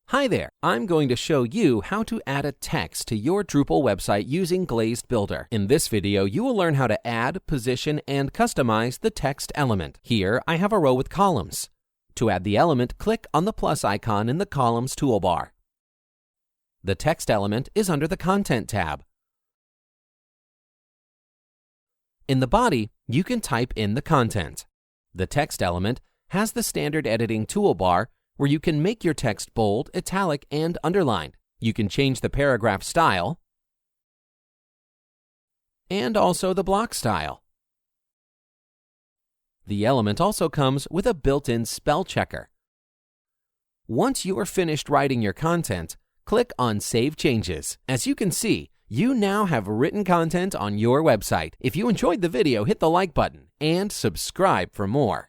Hi there, I'm going to show you how to add a text to your Drupal website using Glazed Builder. In this video, you will learn how to add, position, and customize the text element. Here, I have a row with columns. To add the element, click on the plus icon in the Columns toolbar. The text element is under the Content tab. In the body, you can type in the content. The text element has the standard editing toolbar where you can make your text bold, italic, and underlined. You can change the paragraph style and also the block style. The element also comes with a built-in spell checker. Once you are finished writing your content, click on Save Changes. As you can see, you now have written content on your website. If you enjoyed the video, hit the like button and subscribe for more.